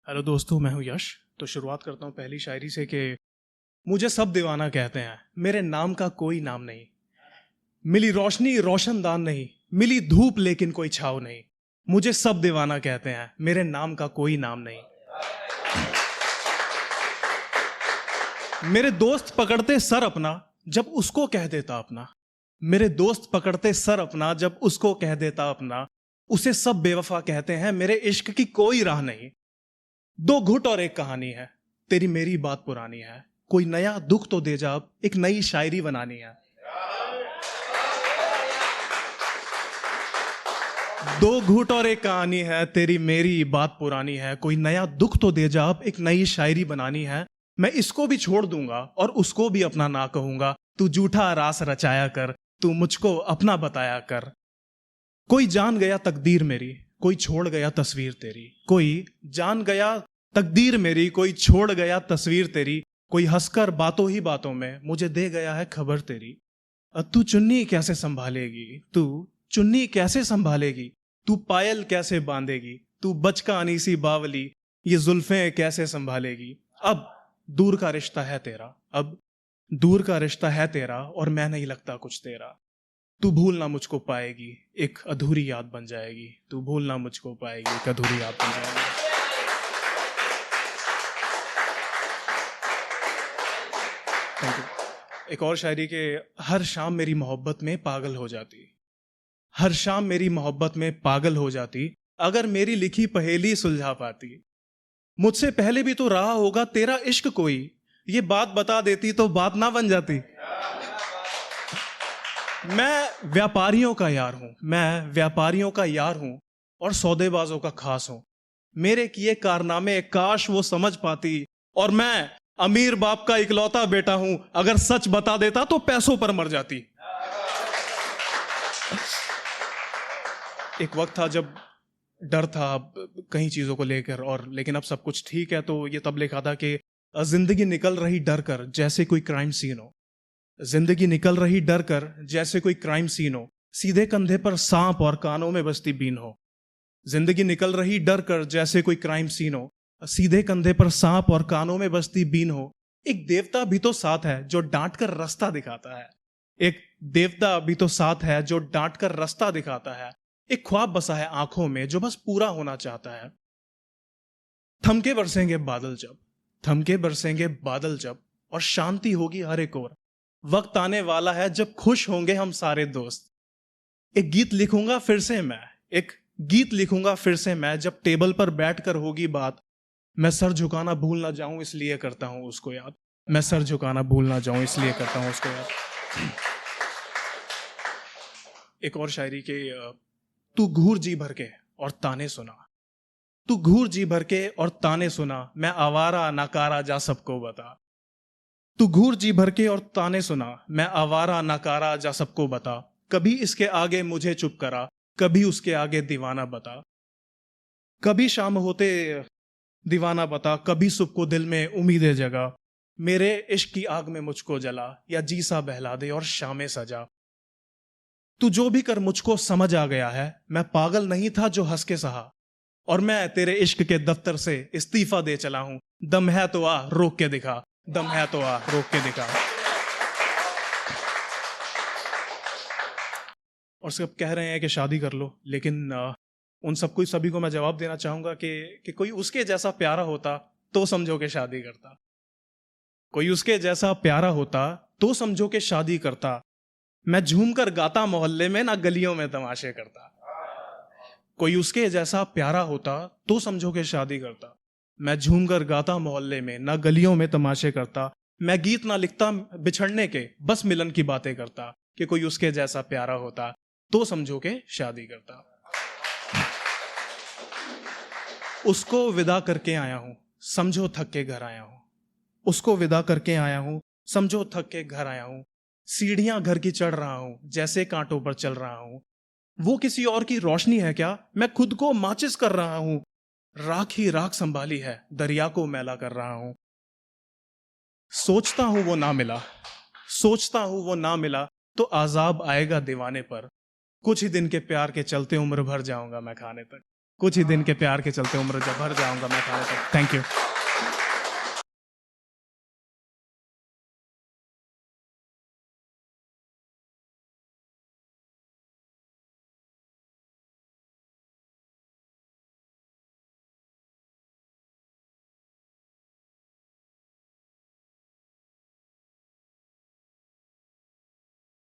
Hello दोस्तों, मैं हूँ यश। तो शुरुआत करता हूँ पहली शायरी से कि मुझे सब दीवाना कहते हैं, मेरे नाम का कोई नाम नहीं। मिली रोशनी रोशनदान नहीं, मिली धूप लेकिन कोई छाव नहीं। मुझे सब दीवाना कहते हैं, मेरे नाम का कोई नाम नहीं। मेरे दोस्त पकड़ते सर अपना जब उसको कह देता अपना। मेरे दोस्त पकड़ते सर अपना जब उसको कह देता अपना। उसे सब बेवफा कहते हैं, मेरे इश्क की कोई राह नहीं। दो घुट और एक कहानी है, तेरी मेरी बात पुरानी है। कोई नया दुख तो दे जा, अब एक नई शायरी बनानी है। दो घूट और एक कहानी है, तेरी मेरी बात पुरानी है। कोई नया दुख तो दे जा, अब एक नई शायरी बनानी है। मैं इसको भी छोड़ दूंगा और उसको भी अपना ना कहूंगा। तू झूठा रास रचाया कर, तू मुझको अपना बताया कर। कोई जान गया तकदीर मेरी, कोई छोड़ गया तस्वीर तेरी। कोई जान गया तकदीर मेरी, कोई छोड़ गया तस्वीर तेरी। कोई हंसकर बातों ही बातों में मुझे दे गया है खबर तेरी। तू चुन्नी कैसे संभालेगी, तू चुन्नी कैसे संभालेगी। तू पायल कैसे बांधेगी, तू बचकानी सी बावली ये जुल्फें कैसे संभालेगी। अब दूर का रिश्ता है तेरा, अब दूर का रिश्ता है तेरा, और मैं नहीं लगता कुछ तेरा। तू भूलना मुझको पाएगी, एक अधूरी याद बन जाएगी। तू भूलना मुझको पाएगी, एक अधूरी याद बन जाएगी। Thank you. एक और शायरी के हर शाम मेरी मोहब्बत में पागल हो जाती। हर शाम मेरी मोहब्बत में पागल हो जाती, अगर मेरी लिखी पहेली सुलझा पाती। मुझसे पहले भी तो रहा होगा तेरा इश्क कोई, ये बात बता देती तो बात ना बन जाती। मैं व्यापारियों का यार हूं, मैं व्यापारियों का यार हूं और सौदेबाजों का खास हूं। मेरे किए कारनामे काश वो समझ पाती, और मैं अमीर बाप का इकलौता बेटा हूं, अगर सच बता देता तो पैसों पर मर जाती। एक वक्त था जब डर था कई चीजों को लेकर, और लेकिन अब सब कुछ ठीक है। तो ये तब लिखा था कि जिंदगी निकल रही डर कर जैसे कोई क्राइम सीन हो। जिंदगी निकल रही डर कर जैसे कोई क्राइम सीन हो, सीधे कंधे पर सांप और कानों में बजती बीन हो। जिंदगी निकल रही डर कर जैसे कोई क्राइम सीन हो, सीधे कंधे पर सांप और कानों में बजती बीन हो। एक देवता भी तो साथ है जो डांट कर रास्ता दिखाता है। एक देवता भी तो साथ है जो डांट कर रास्ता दिखाता है। एक ख्वाब बसा है आंखों में जो बस पूरा होना चाहता है। थमके बरसेंगे बादल जब, थमके बरसेंगे बादल जब, और शांति होगी हर एक ओर। वक्त आने वाला है जब खुश होंगे हम सारे दोस्त। एक गीत लिखूंगा फिर से मैं, एक गीत लिखूंगा फिर से मैं, जब टेबल पर बैठकर होगी बात। मैं सर झुकाना भूल ना जाऊं इसलिए करता हूं उसको याद। मैं सर झुकाना भूल ना जाऊं इसलिए करता हूं उसको याद। एक और शायरी के तू घूर जी भर के और ताने सुना। तू घूर जी भर के और ताने सुना, मैं आवारा नाकारा जा सबको बता। तू घूर जी भर के और ताने सुना, मैं आवारा नाकारा जा सबको बता। कभी इसके आगे मुझे चुप करा, कभी उसके आगे दीवाना बता। कभी शाम होते दीवाना बता, कभी सुबह को दिल में उम्मीदें जगा। मेरे इश्क की आग में मुझको जला, या जी सा बहला दे और शामें सजा। तू जो भी कर मुझको समझ आ गया है, मैं पागल नहीं था जो हंस के सहा। और मैं तेरे इश्क के दफ्तर से इस्तीफा दे चला हूं। दम है तो आ रोक के दिखा, दम है तो आ रोक के दिखा। और सब कह रहे हैं कि शादी कर लो, लेकिन उन सबको सभी को मैं जवाब देना चाहूंगा कि कोई उसके जैसा प्यारा होता तो समझो कि शादी करता। कोई उसके जैसा प्यारा होता तो समझो कि शादी करता। मैं झूमकर गाता मोहल्ले में, ना गलियों में तमाशे करता। कोई उसके जैसा प्यारा होता तो समझो कि शादी करता। मैं झूमकर गाता मोहल्ले में, ना गलियों में तमाशे करता। मैं गीत ना लिखता बिछड़ने के, बस मिलन की बातें करता। कि कोई उसके जैसा प्यारा होता तो समझो कि शादी करता। उसको विदा करके आया हूं, समझो थक के घर आया हूं। उसको विदा करके आया हूं, समझो थक के घर आया हूं। सीढ़ियां घर की चढ़ रहा हूं, जैसे कांटों पर चल रहा हूं। वो किसी और की रोशनी है क्या, मैं खुद को माचिस कर रहा हूं। राख ही राख संभाली है, दरिया को मैला कर रहा हूं। सोचता हूं वो ना मिला, सोचता हूं वो ना मिला, तो आजाब आएगा दीवाने पर। कुछ ही दिन के प्यार के चलते उम्र भर जाऊंगा मैं खाने तक। कुछ ही दिन के प्यार के चलते उम्र जब भर जाऊंगा मैं खाने तक। Thank you.